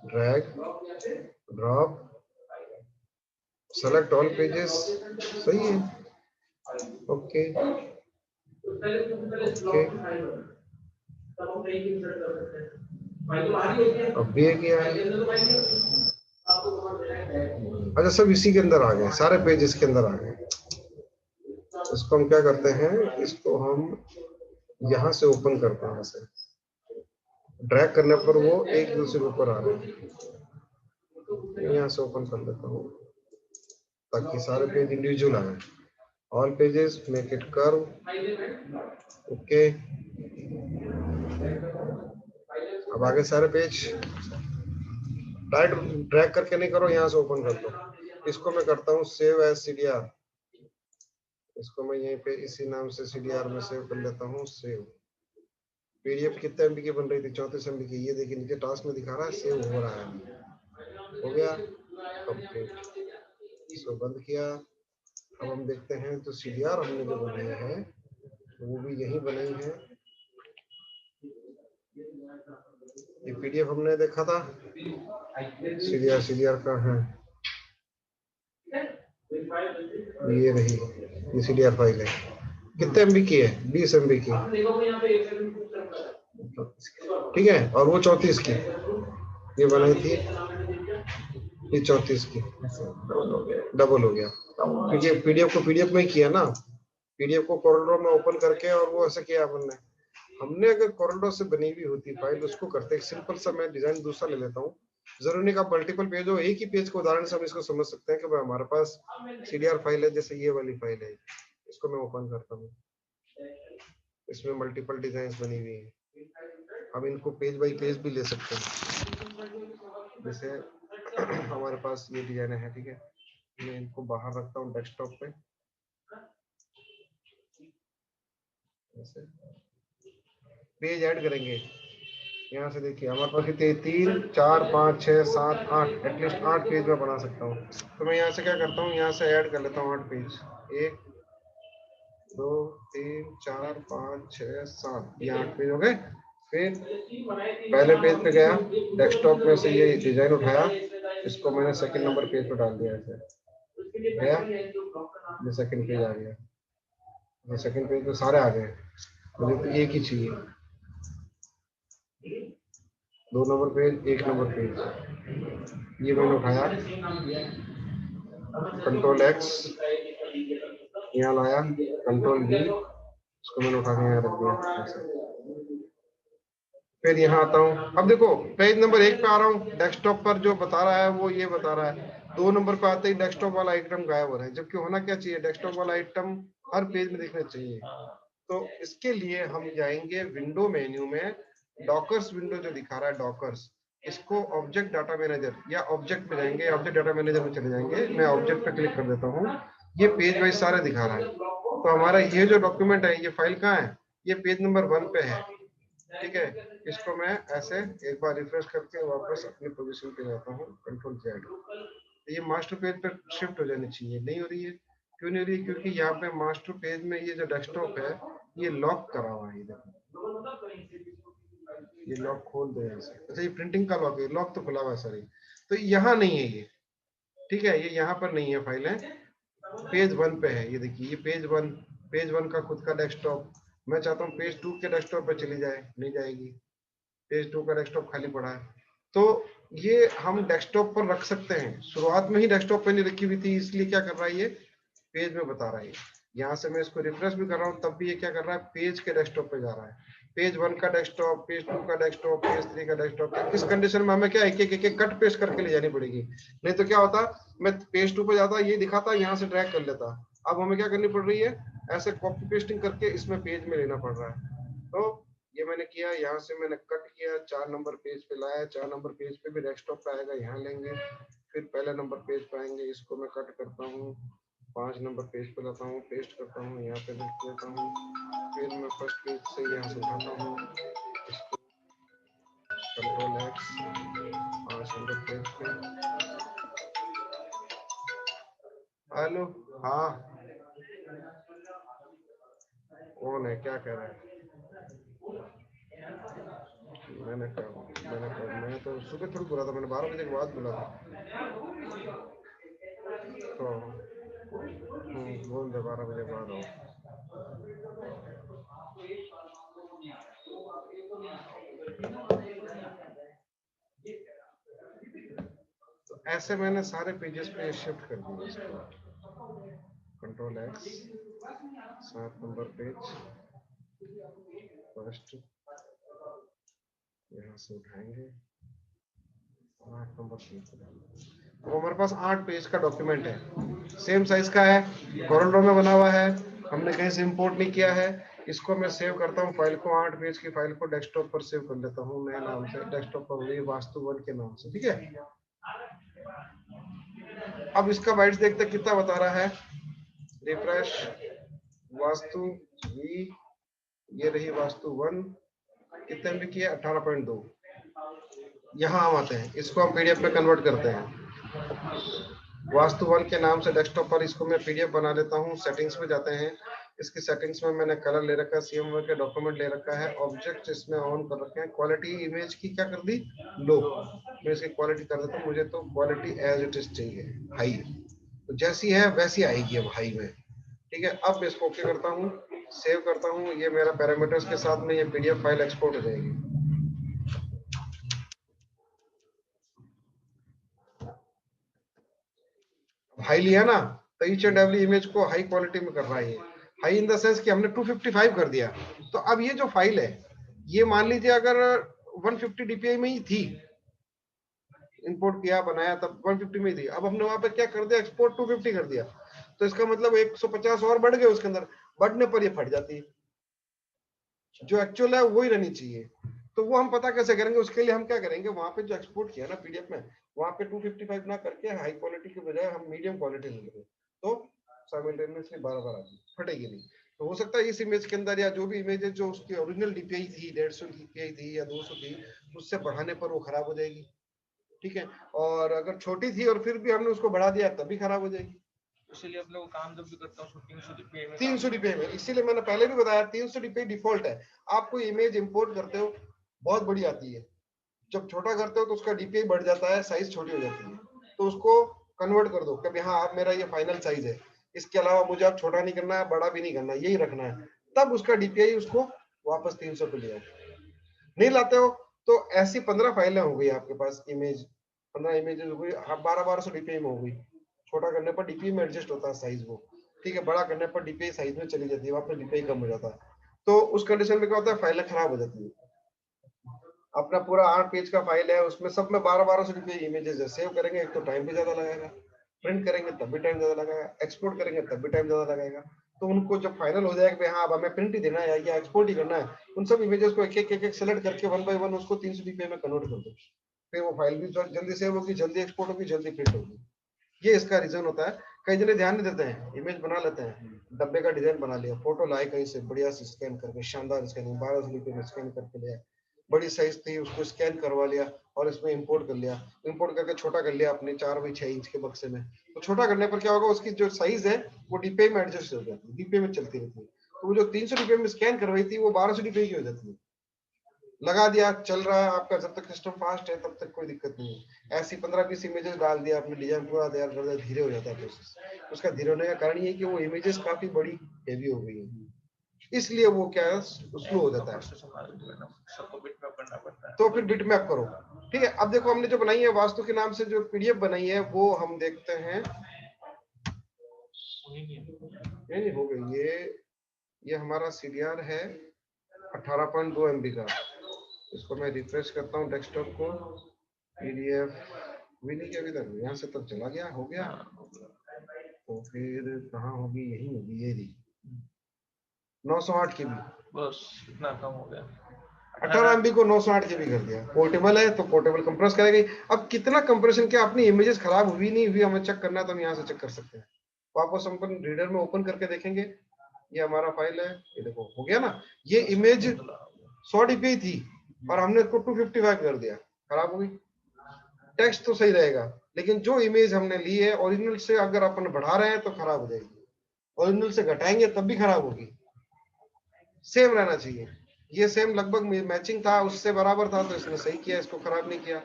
drag drop select all pages, सही है। ओके ओके, अब ये क्या है? अच्छा सब इसी के अंदर आ गए, सारे पेज इसके अंदर आ गए। इसको हम क्या करते हैं, इसको हम यहाँ से ओपन करते हैं, ऐसे ड्रैग करने पर वो एक दूसरे के ऊपर आ रहे हैं। यहाँ से ओपन कर देता हूँ ताकि सारे पेज इंडिविजुअल आए। All pages, make it curve, okay. अब आगे सारे पेज डायरेक्ट ड्रैग करके नहीं करो, यहाँ से ओपन कर दो। इसको मैं करता हूँ सेव एज CDR, इसको मैं यहीं पे इसी नाम से CDR में सेव कर लेता हूँ। सेव PDF कितने MB की बन रही थी? 34 MB की। ये देखिए नीचे टास्क में दिखा रहा है सेव हो रहा है, हो गया कंप्लीट। इसको बंद किया। अब हम देखते हैं तो CDR हमने जो बनाई है वो भी यही बनाई है। ये PDF हमने देखा था, CDR का है, ये रही, ये CDR फाइल है। कितने MB की है? 20 MB की, ठीक है। और वो 34 की ये बनाई थी, ये 34 की डबल हो गया, क्योंकि PDF को PDF में ही किया ना। PDF को कोरलड्रॉ में ओपन करके और वो ऐसे किया हमने। अगर कोरलड्रॉ से बनी हुई होती फाइल, उसको करते सिंपल सा, मैं डिजाइन दूसरा ले लेता हूँ। जरूरी नहीं का मल्टीपल पेज हो, एक ही पेज को उदाहरण से हम इसको समझ सकते हैं कि भाई हमारे पास CDR फाइल है, जैसे ये वाली फाइल है, इसको मैं ओपन करता हूँ, इसमें मल्टीपल डिजाइन बनी हुई है। हम इनको पेज बाई पेज भी ले सकते हैं। जैसे हमारे पास ये डिजाइन है, ठीक है, मैं इनको बाहर रखता हूँ डेस्कटॉप पे, ऐसे पेज ऐड करेंगे। यहाँ से देखिए हमारे पास कितने, 3 4 5 6 7 8, एटलीस्ट 8 पेज में बना सकता हूँ। तो मैं यहाँ से क्या करता हूँ, यहाँ से ऐड कर लेता हूँ 8 पेज। 1 2 3 4 5 6 7, ये 8 पेज हो गए। फिर पहले पेज पे गया, डेस्कटॉप में से ये डिजाइन उठाया, इसको मैंने सेकंड नंबर पेज पे डाल दिया, ऐसे गया, ये सेकंड पेज आ गया। ये सेकंड पेज पे सारे आ गए, मुझे तो एक ही चाहिए। 2 नंबर पेज, 1 नंबर पेज, ये मैंने उठाया, कंट्रोल X यहाँ लाया, कंट्रोल V, इसको मैंने उठा के यहाँ रख दिया। फिर यहाँ आता हूँ, अब देखो पेज नंबर 1 पे आ रहा हूँ, डेस्कटॉप पर जो बता रहा है वो ये बता रहा है। 2 नंबर पे आते ही डेस्कटॉप वाला आइटम गायब हो रहा है, जबकि होना क्या चाहिए, डेस्कटॉप वाला आइटम हर पेज में दिखना चाहिए। तो इसके लिए हम जाएंगे विंडो मेन्यू में, डॉकर्स विंडो जो दिखा रहा है डॉकर्स, इसको ऑब्जेक्ट डाटा मैनेजर या ऑब्जेक्ट में जाएंगे, ऑब्जेक्ट डाटा मैनेजर में चले जाएंगे। मैं ऑब्जेक्ट पे क्लिक कर देता हूँ, ये पेज वाइज सारे दिखा रहा है। तो हमारा ये जो डॉक्यूमेंट है, ये फाइल कहाँ है, ये पेज नंबर 1 पे है, ठीक है। इसको मैं ऐसे एक बार रिफ्रेश करके वापस अपनी पोजीशन पे जाता हूँ, कंट्रोल Z। ये मास्टर पेज पे शिफ्ट हो जानी चाहिए, नहीं हो रही है। क्यों नहीं हो रही है? क्योंकि यहाँ पे मास्टर पेज में ये जो डेस्कटॉप है ये लॉक करा हुआ है, देखो ये लॉक खोल दो यहाँ से। अच्छा ये प्रिंटिंग का लॉक है, लॉक तो खुला हुआ है सॉरी। तो यहाँ नहीं है ये, ठीक है, ये यहाँ पर नहीं है, फाइल है पेज 1 पे है। ये देखिए ये पेज 1 का खुद का डेस्कटॉप। मैं चाहता हूँ पेज 2 के डेस्कटॉप पे चली जाए, नहीं जाएगी, पेज 2 का डेस्कटॉप खाली पड़ा है। तो ये हम डेस्कटॉप पर रख सकते हैं, शुरुआत में ही डेस्कटॉप पे नहीं रखी हुई थी, इसलिए क्या कर रहा है ये पेज में बता रहा है। यहाँ से मैं इसको रिफ्रेश भी कर रहा हूँ, तब भी ये क्या कर रहा है, पेज के डेस्कटॉप पे जा रहा है। पेज 1 का डेस्कटॉप, पेज 2 का डेस्कटॉप, पेज 3 का डेस्कटॉप। इस कंडीशन में हमें क्या एक कट पेस्ट करके ले जानी पड़ेगी, नहीं तो क्या होता, मैं पेज 2 पे जाता, ये दिखाता, यहाँ से ड्रैग कर लेता। अब हमें क्या करनी पड़ रही है, ऐसे कॉपी पेस्टिंग करके इसमें पेज में लेना पड़ रहा है। तो ये मैंने किया, यहाँ से मैंने कट किया, 4 नंबर पेज पे लाया, 4 नंबर पेज पे भी डेस्कटॉप पे आएगा, यहाँ लेंगे, फिर पहले नंबर पेज पे आएंगे, इसको मैं कट करता हूँ, 5 नंबर पेज पे लाता हूँ, पेस्ट करता हूँ, यहाँ पे लिख देता हूँ, फिर मैं फर्स्ट पेज से यहाँ से उठाता हूँ, कंट्रोल एक्स, 5 नंबर पेज पे। हेलो, हाँ कौन है, क्या कह रहा है? मैंने तो सुबह थोड़ी बोला था, मैंने 12 बजे के बाद बोला था। तो बोल दे 12 बजे बाद आओ। तो ऐसे मैंने सारे पेजेस पे शिफ्ट कर दिया इसको, control x, 7 number page, first यहाँ से उठाएंगे, 8 नंबर पेज। तो हमारे पास 8 पेज का डॉक्यूमेंट है, सेम साइज का है, कॉर्नर रो में बना हुआ है, हमने कहीं से इंपोर्ट नहीं किया है। इसको मैं सेव करता हूँ, फाइल को, 8 पेज की फाइल को डेस्कटॉप पर सेव कर लेता हूँ नए नाम से, डेस्कटॉप पर वही वास्तु 1 के नाम से, ठीक है। अब इसका बाइट्स देखते कितना बता रहा है, रिफ्रेश, वास्तु वी, ये रही वास्तु 1, कितने एमबी की है, 18.2। यहाँ हम आते हैं, इसको हम पीडीएफ में कन्वर्ट करते हैं, वास्तु 1 के नाम से डेस्कटॉप पर इसको मैं पीडीएफ बना लेता हूँ। सेटिंग्स में जाते हैं, इसकी सेटिंग्स में मैंने कलर ले रखा है, सीएमओ के डॉक्यूमेंट ले रखा है, ऑब्जेक्ट इसमें ऑन कर रखे हैं, क्वालिटी इमेज की क्या कर दी, लो। मैं इसकी क्वालिटी कर देता हूँ, मुझे तो क्वालिटी एज इट इज चाहिए, हाई, तो जैसी है वैसी आएगी अब हाई में, ठीक है। अब मैं इसको ओके करता हूँ, सेव करता हूँ, ये मेरा पैरामीटर्स के साथ में ये पीडीएफ फाइल एक्सपोर्ट हो जाएगी। हाई लिया ना, तो ईच एंड एवरी इमेज को हाई क्वालिटी में कर रहा है, ये हाई इन द सेंस कि हमने 255 कर दिया। तो अब ये जो फाइल है, ये मान लीजिए अगर 150 डीपीआई में ही थी, इंपोर्ट किया बनाया तब 150 में ही थी, अब हमने वहां पे क्या कर दिया, एक्सपोर्ट 250 कर दिया, तो इसका मतलब 150 और बढ़ गए उसके अंदर, बढ़ने पर ये फट जाती है, जो एक्चुअल है वही रहनी चाहिए। तो वो हम पता कैसे करेंगे, उसके लिए हम क्या करेंगे, वहां पे जो एक्सपोर्ट किया ना पीडीएफ में, वहां पे 255 ना करके हाई क्वालिटी के बजाय हम मीडियम क्वालिटी लेंगे, तो साइमल्टेनियसली बार-बार आती फटेगी नहीं। तो हो सकता है इस इमेज के अंदर या जो भी इमेज है जो उसकी ओरिजिनल डीपीआई थी 150 डीपीआई थी या 200 थी, उससे बढ़ाने पर वो खराब हो जाएगी, ठीक है। और अगर छोटी थी और फिर भी हमने उसको बढ़ा दिया तब भी खराब हो जाएगी। इसलिए आप लोग काम जब भी करता हूँ 300 डीपीआई में 300 डीपीआई में, इसीलिए मैंने पहले भी बताया 300 डीपीआई डिफॉल्ट है। आप कोई इमेज इंपोर्ट करते हो बहुत बड़ी आती है, जब छोटा करते हो तो उसका डीपीआई बढ़ जाता है, साइज छोटी हो जाती है, तो उसको कन्वर्ट कर दो कि हाँ अब मेरा ये फाइनल साइज है, इसके अलावा मुझे अब छोटा नहीं करना है, बड़ा भी नहीं करना है, यही रखना है, तब उसका डीपीआई उसको वापस 300 पे ले आओ। नहीं लाते हो तो ऐसी 15 फाइलें हो गई आपके पास, इमेज 15 इमेजेस हो गई, 1200 डीपीआई में हो गई। छोटा करने पर डीपीआई में एडजस्ट होता है साइज वो, ठीक है, बड़ा करने पर डीपीआई साइज में चली जाती है, वापस डीपीआई कम हो जाता है। तो उस कंडीशन में क्या होता है, फाइलें खराब हो जाती है। अपना पूरा 8 पेज का फाइल है, उसमें सब में 1200 रुपये इमेजेस है, सेव करेंगे एक तो टाइम भी ज्यादा लगेगा, प्रिंट करेंगे तब भी टाइम ज्यादा लगेगा, एक्सपोर्ट करेंगे तब भी टाइम ज्यादा लगेगा। तो उनको जब फाइनल हो जाएगा हाँ अब हमें प्रिंट ही देना है या एक्सपोर्ट ही करना है, उन सब इमेजेस को एक एक सेलेक्ट करके 1 बाय 1 उसको 300 रुपये में कन्वर्ट कर दो, फिर वो फाइल भी जल्दी सेव होगी, जल्दी एक्सपोर्ट होगी, जल्दी प्रिंट होगी। ये इसका रीजन होता है। कई जने ध्यान नहीं देते हैं, इमेज बना लेते हैं, डब्बे का डिजाइन बना लिया, फोटो लाए कहीं से बढ़िया से स्कैन करके, शानदार स्कैनिंग 1200 रुपये में स्कैन करके लिया, बड़ी साइज थी उसको स्कैन करवा लिया और इसमें इंपोर्ट कर लिया, इंपोर्ट करके छोटा कर लिया अपने 4 बाई 6 इंच के बक्से में। तो छोटा करने पर क्या होगा, उसकी जो साइज है वो डीपीआई में एडजस्ट हो जाती है, डीपीआई में चलती रहती है। तो वो जो 300 रुपये में स्कैन करवाई थी वो 1200 डीपीआई की हो जाती है। लगा दिया, चल रहा है आपका, जब तक सिस्टम फास्ट है तब तक कोई दिक्कत नहीं है। ऐसी 15-20 इमेजेस डाल दिया आपने, डिजाइन पूरा तैयार कर दिया, धीरे हो जाता है प्रोसेस। उसका धीरे होने का कारण ये है कि वो इमेजेस काफी बड़ी हेवी हो गई है, इसलिए वो क्या है स्लो हो जाता है, सबको बिटमैप करना पड़ता है। तो फिर बिटमैप करो, ठीक है। अब देखो हमने जो बनाई है वास्तु के नाम से जो पीडीएफ बनाई है वो हम देखते हैं, नहीं हो गई ये हमारा सीडीआर है 18.2 MB का। इसको मैं रिफ्रेश करता हूँ डेस्कटॉप को, पीडीएफ भी नहीं किया अभी तक, यहाँ से तब चला गया, हो गया, तो फिर कहाँ होगी, यही होगी, ये रही 908 की भी, बस इतना कम हो गया। 18 MB को 908 GB कर दिया। पोर्टेबल है तो पोर्टेबल कंप्रेस करेगा। अब कितना कंप्रेशन क्या अपनी इमेजेस खराब हुई नहीं हुई हमें चेक करना है तो हम यहाँ से चेक कर सकते हैं। वापस हम रीडर में ओपन करके देखेंगे, ये हमारा फाइल है, ये देखो हो गया ना। ये इमेज 100 dpi थी और हमने इसको 255 कर दिया, खराब हो गई। टेक्स्ट तो सही रहेगा लेकिन जो इमेज हमने ली है ओरिजिनल से अगर अपन बढ़ा रहे हैं तो खराब हो जाएगी, ओरिजिनल से घटाएंगे तब भी खराब होगी। सेम रहना चाहिए, ये सेम लगभग मैचिंग था, उससे बराबर था तो इसने सही किया, इसको खराब नहीं किया।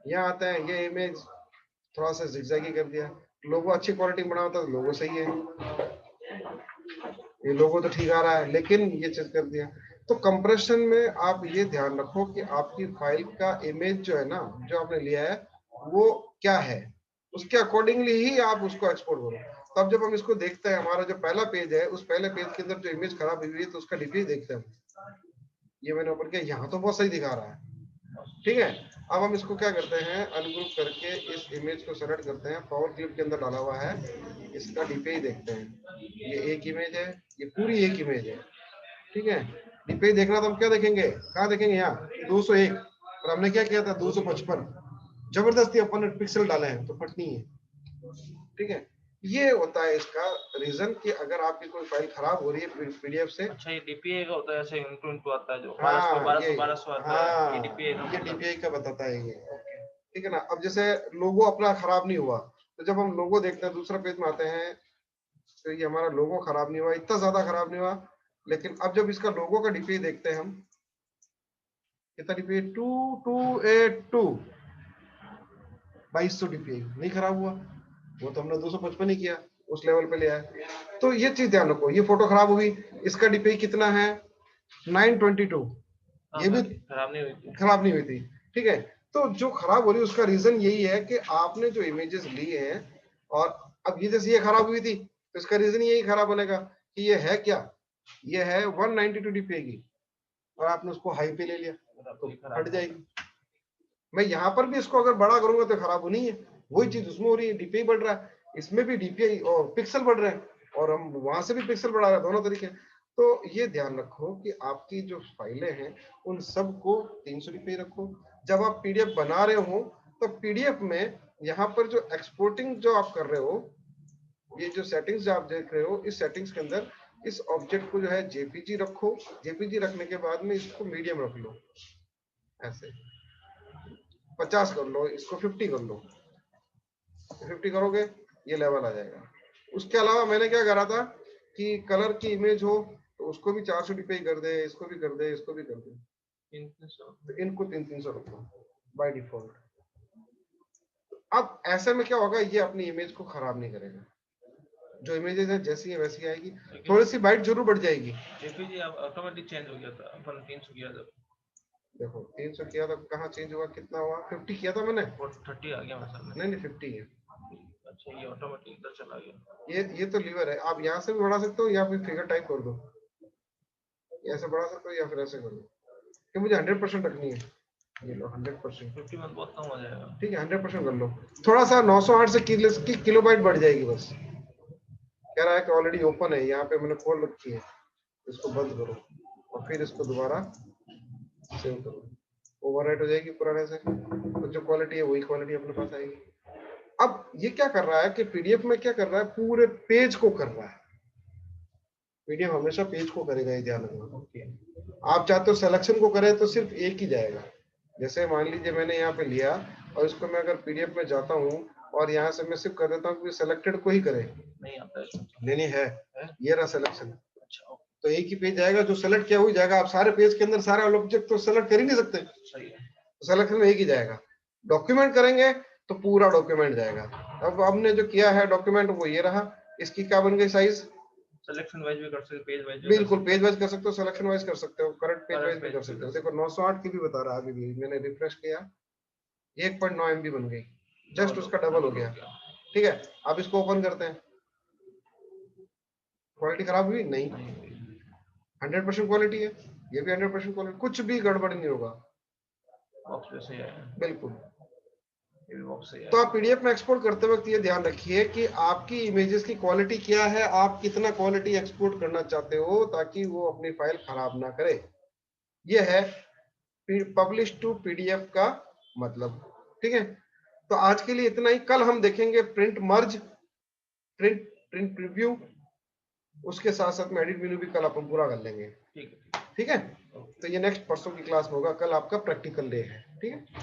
यहाँ आते हैं, ये इमेज थोड़ा सा जिगजैगी कर दिया। लोगो अच्छी क्वालिटी बना होता तो लोगो सही है, ये लोगो तो ठीक आ रहा है लेकिन ये चीज कर दिया। तो कंप्रेशन में आप ये ध्यान रखो कि आपकी फाइल का इमेज जो है ना, जो आपने लिया है वो क्या है, उसके अकॉर्डिंगली ही आप उसको एक्सपोर्ट करो। तब जब हम इसको देखते हैं, हमारा जो पहला पेज है उस पहले पेज के अंदर जो इमेज खराब हुई है तो उसका डीपी देखते हैं। ये मैंने ओपन किया, यहाँ तो बहुत सही दिखा रहा है, ठीक है। अब हम इसको क्या करते हैं, अनग्रुप करके इस इमेज को सेलेक्ट करते हैं, पावर क्लिप के अंदर डाला हुआ है, इसका डीपी देखते हैं। ये एक इमेज है, ये पूरी एक इमेज है, ठीक है। डीपी देखना तो हम क्या देखेंगे, कहाँ देखेंगे, यहाँ 201 और हमने क्या किया था 255। जबरदस्ती अपन ने पिक्सल डाले हैं तो फटनी है, ठीक है। ये होता है इसका रीजन कि अगर आपकी कोई फाइल खराब हो रही है पीडीएफ से। अच्छा, ये डीपीआई का होता है, ऐसे इंटू आता है जो हाँ, 1200 आता है, ये डीपीआई का बताता है ये, ठीक है ना। अब जैसे लोगो अपना खराब नहीं हुआ तो जब हम लोगो देखते हैं दूसरा पेज में आते हैं तो ये हमारा लोगो खराब नहीं हुआ, इतना ज्यादा खराब नहीं हुआ। लेकिन अब जब इसका लोगो का डीपीआई देखते हैं हम, कितना डीपीआई 2282 2200 डीपीआई नहीं खराब हुआ, वो तो हमने 255 ही किया, उस लेवल पे ले आए। तो ये चीज ध्यान रखो, ये फोटो खराब हुई, इसका डीपीआई कितना है 922, ये भी खराब नहीं हुई थी, ठीक है। तो जो खराब हो रही है उसका रीजन यही है कि आपने जो इमेजेस ली हैं, और अब ये जैसे ये खराब हुई थी तो इसका रीजन यही खराब बनेगा कि ये है क्या, ये है 192 डीपीआई की और आपने उसको हाई पे ले लिया तो फट जाएगी। मैं यहाँ पर भी इसको अगर बड़ा करूंगा तो खराब होनी है, वही चीज उसमें हो रही है, डीपीआई बढ़ रहा है, इसमें भी डीपीआई और पिक्सल बढ़ रहे हैं और हम वहां से भी पिक्सल बढ़ा रहे हैं, दोनों तरीके। तो ये ध्यान रखो कि आपकी जो फाइलें हैं उन सबको 300 डीपीआई रखो। जब आप पीडीएफ बना रहे हो तो पीडीएफ में यहाँ पर जो एक्सपोर्टिंग जो आप कर रहे हो, ये जो सेटिंग्स जो आप देख रहे हो, इस सेटिंग्स के अंदर इस ऑब्जेक्ट को जो है जेपीजी रखो। जेपीजी रखने के बाद में इसको मीडियम रख लो, ऐसे 50 कर लो, इसको 50 कर लो, 50 करोगे ये लेवल आ जाएगा। उसके अलावा मैंने क्या करा था कि कलर की इमेज हो तो उसको भी 400 डीपीआई कर दे, इसको भी कर दे, इसको भी कर दे, तो इनको 300 रखो बाय डिफॉल्ट। अब ऐसे में क्या होगा, ये अपनी इमेज को खराब नहीं करेगा, जो इमेजेस है जैसी है वैसी आएगी, थोड़ी सी बाइट जरूर बढ़ जाएगी। जेपीजी अब ऑटोमेटिक चेंज हो गया था, अपन 300 किया था, देखो 300 किया था, कहाँ चेंज हुआ, कितना हुआ, 50 किया था मैंने, 30 आ गया मेरे सामने। नहीं 50 है। अच्छा, ये ऑटोमेटिक इधर चला गया, ये तो लीवर है, आप यहाँ से भी बढ़ा सकते हो या फिर फिगर टाइप कर दो, ऐसे बढ़ा सकते हो या फिर ऐसे कर दो, कि मुझे 100% रखनी है, ये लो 100%, 50 में बहुत कम हो जाएगा, ठीक है 100% कर लो। थोड़ा सा 908 से किलोबाइट बढ़ जाएगी बस। कह रहा है कि ऑलरेडी ओपन है, यहाँ पे मैंने खोल रखी है, इसको बंद करो और फिर इसको दोबारा सेव करो, ओवरराइट हो जाएगी पुराने से, तो जो क्वालिटी है वही क्वालिटी अपने पास आएगी। अब ये क्या कर रहा है कि पीडीएफ में क्या कर रहा है, पूरे पेज को कर रहा है, पीडीएफ हमेशा पेज को करेगा, ये ध्यान रखना। आप चाहते हो सिलेक्शन को करे तो सिर्फ एक ही जाएगा, जैसे मान लीजिए मैंने यहाँ पे लिया और इसको मैं अगर पीडीएफ में जाता हूँ और यहाँ से मैं सिर्फ कर देता हूँ कि सिलेक्टेड को ही करे, नहीं आता है, नहीं है ये रहा सिलेक्शन। अच्छा, तो एक ही पेज जाएगा, जो सेलेक्ट किया हुआ जाएगा। आप सारे पेज के अंदर सारे ऑब्जेक्ट तो सेलेक्ट कर ही नहीं सकते, सही है, तो सिलेक्शन में एक ही जाएगा। डॉक्यूमेंट करेंगे तो पूरा डॉक्यूमेंट जाएगा। अब हमने जो किया है डॉक्यूमेंट वो ये रहा, इसकी क्या बन गई साइज, सिलेक्शन वाइज भी कर सकते हो, पेज वाइज, बिल्कुल पेज वाइज कर सकते हो, सिलेक्शन वाइज कर सकते हो, करंट पेज वाइज भी कर सकते हो। देखो 908 की भी बता रहा है अभी भी, मैंने रिफ्रेश किया 1.9 MB बन गई, जस्ट उसका डबल हो गया, ठीक है। अब इसको ओपन करते हैं, क्वालिटी खराब हुई नहीं, 100% क्वालिटी है, ये भी 100% क्वालिटी, कुछ भी गड़बड़ नहीं होगा, बॉक्स पे सही है, बिल्कुल ये भी बॉक्स सही है। तो आप पीडीएफ में एक्सपोर्ट करते वक्त ये ध्यान रखिए कि आपकी इमेजेस की क्वालिटी क्या है, आप कितना क्वालिटी एक्सपोर्ट करना चाहते हो ताकि वो अपनी फाइल खराब ना करे। ये है पब्लिश टू पीडीएफ का मतलब। ठीक है, तो आज के लिए इतना ही। कल हम देखेंगे प्रिंट मर्ज, प्रिंट प्रीव्यू, उसके साथ साथ में एडिट मेनू भी कल अपन पूरा कर लेंगे। ठीक है। ठीक है, तो ये नेक्स्ट परसों की क्लास में होगा। कल आपका प्रैक्टिकल डे है। ठीक है।